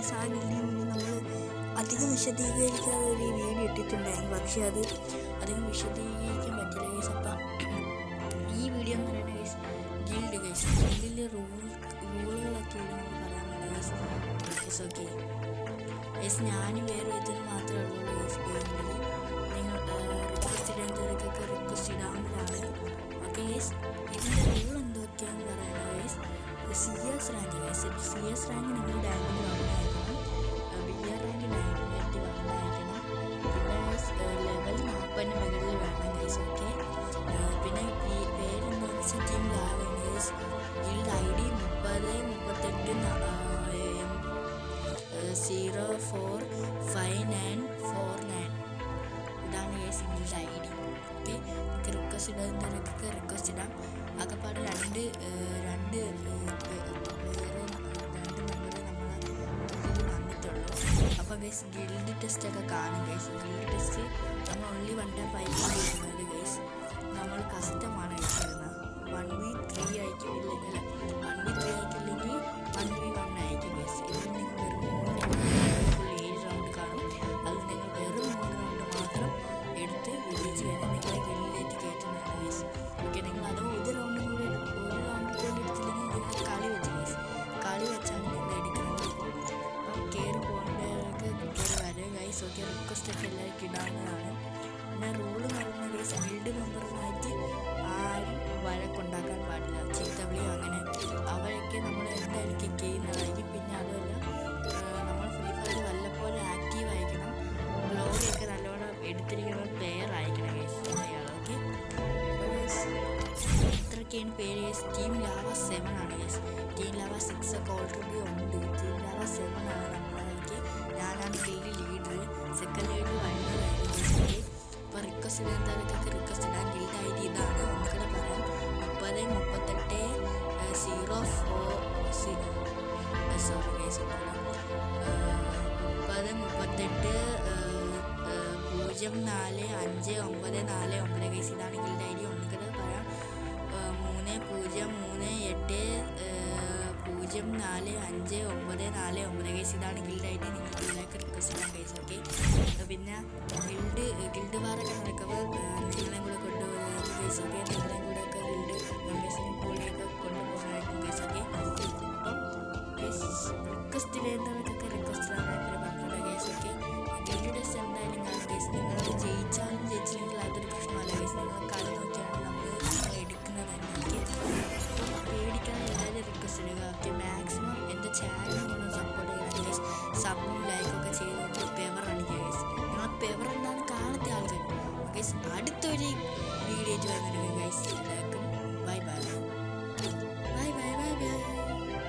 Guys. ആ ഗിൽഡിൽ നിന്ന് നമ്മൾ അധികം വിശദീകരിക്കാതെ ഒരു വീഡിയോ ഇട്ടിട്ടുണ്ടായിരുന്നു, പക്ഷേ അത് അധികം വിശദീകരിക്കാൻ പറ്റില്ല ഗൈസ്. അപ്പം ഈ വീഡിയോ എന്ന് പറയുന്നത് ഗൈസ് ഗിൽഡ് ഗൈസ്. ഗിൽഡിലെ റൂളുകളൊക്കെ നമ്മൾ പറയാനുള്ളത് ഗൈസ്. ഓക്കെ ഗൈസ്, ഞാനും വേറെ ഇതിന് മാത്രമേ ഉള്ളൂ ഗൈസ് ഗെയിമിൽ. നിങ്ങൾ റിക്വസ്റ്റ് ഇടാത്തവർക്കൊക്കെ റിക്വസ്റ്റ് ഇടാവുന്നതാണ്. ഓക്കെ ഗൈസ്, ഇതിൻ്റെ റൂൾ എന്തൊക്കെയാണെന്ന് പറയുന്നത് guys. CS rank guys. CS rank നിങ്ങൾ ഡയമണ്ട് വാങ്ങാനായിരിക്കണം. BR റാങ്ക് ഡയമണ്ട് വാങ്ങാനായിരിക്കണം. പിന്നെ ഗൈസ് ലെവൽ 40 മുകളിൽ വേണം ഗൈസ്. ഓക്കെ, പിന്നെ പേരെന്താണെന്ന് വെച്ചാൽ ടീം ലാവയാണ് ഗൈസ്. Guild ID 3038045949. ഇതാണ് ഗൈസ് ഗിൽഡ് ID. ഓക്കെ, നിങ്ങൾക്ക് റിക്വസ്റ്റ് ഇടുന്നവരൊക്കെ റിക്വസ്റ്റ് ഇടാം. ആകെപ്പാട് രണ്ട് മെമ്പർ നമ്മളെ ഇതിൽ വന്നിട്ടുള്ളൂ. അപ്പോൾ ഗൈസ് ഗിൽഡ് ടെസ്റ്റ് ഒക്കെ കാണും ഗൈസ്. ഗിൽഡ് ടെസ്റ്റ് നമ്മൾ ഓൺലി 1.5 ചെയ്യുന്നത് ഗൈസ്. നമ്മൾ കസ്റ്റമാണ് വരുന്നത്. 1v3 ആയിരിക്കും, ഇല്ലെങ്കിൽ 1v3 ആയിരിക്കില്ലെങ്കിൽ 1v1 ആയിരിക്കും ഗൈസ്. ഇതിൽ നിങ്ങൾ വെറും 7 റൗണ്ട് കാണും. അത് നിങ്ങൾ വെറും 3 റൗണ്ട് മാത്രം എടുത്ത് വിജയിച്ച് കഴിഞ്ഞാൽ നിങ്ങളെ ഗിൽഡിലേക്ക് കയറ്റുന്നതാണ് ഗൈസ്. ഓക്കെ, നിങ്ങൾ അതോ ഒരു റൗണ്ട് കൂടെ എടുത്തില്ലെങ്കിൽ നിങ്ങൾ കളി വെച്ച് ഗൈസ്. കളി വെച്ചാണ് നിങ്ങൾ എടുക്കുന്നത്. അപ്പം കയറി പോകേണ്ടവർക്ക് കയറി വരും ഗൈസ്. ഓക്കെ, റിക്വസ്റ്റ് ഒക്കെ എല്ലാവർക്കും ഇടാവുന്നതാണ്. പിന്നെ റൂള് പറയുന്ന ഗൈസ്, ഗിൽഡ് മെമ്പറുമായിട്ട് ആരും വഴക്കുണ്ടാക്കാൻ പാടില്ല. ചീത്തവിളിയോ അങ്ങനെ അവരൊക്കെ നമ്മൾ എന്തായാലും കിക്ക് ചെയ്യുന്നതായിരിക്കും. പിന്നെ അതുമല്ല, നമ്മൾ ഫ്രീ ഫയർ വല്ലപ്പോഴും ആക്റ്റീവ് ആയിരിക്കണം. ബ്ലോഗൊക്കെ നല്ലോണം എടുത്തിരിക്കുന്ന പ്ലെയർ ആയിരിക്കണം ഗൈസ് അയാൾ. ഓക്കെ, ഇത്രയൊക്കെയാണ് പേര് ഗൈസ്. ടീം ലാവ 7 ആണ് ഗൈസ്. ടീം ലാവ 6 ഒക്കെ ഓൾറെഡി ഉണ്ട്. ടീം ലാവ 7 ആണ് നമ്മളായിരിക്കും. ഞാനാണ് ഗിൽഡ് ലീഡർ. സെക്കൻഡ് ലീഡർ വരുന്നതായിരുന്നു ഗൈസ്. അപ്പോൾ റിക്വസ്റ്റ് ഇടുന്നവർക്കൊക്കെ റിക്വസ്റ്റ് ഇടാൻ. ഗിൽഡ് ID ഇതാണ്, ഒന്നുകൂടെ പറയാം. 3038045949 ഗൈസ്. ഇതാണ് ഗിൽഡ് ID. ഒന്നുകൂടെ പറയാം. 3038045949 ഗൈസ്. ഇതാണ് ഗിൽഡ് ID. നിങ്ങൾ ഇതിലേക്ക് റിക്വസ്റ്റ് ചെയ്യാൻ ഗൈസ്. ഓക്കെ, പിന്നെ ഗിൽഡ് വാറൊക്കെ നടക്കുമ്പോൾ നിങ്ങളെ കൂടെ കൊണ്ടുപോകുന്നത് ഗൈസ്. ഓക്കെ, നിങ്ങളെ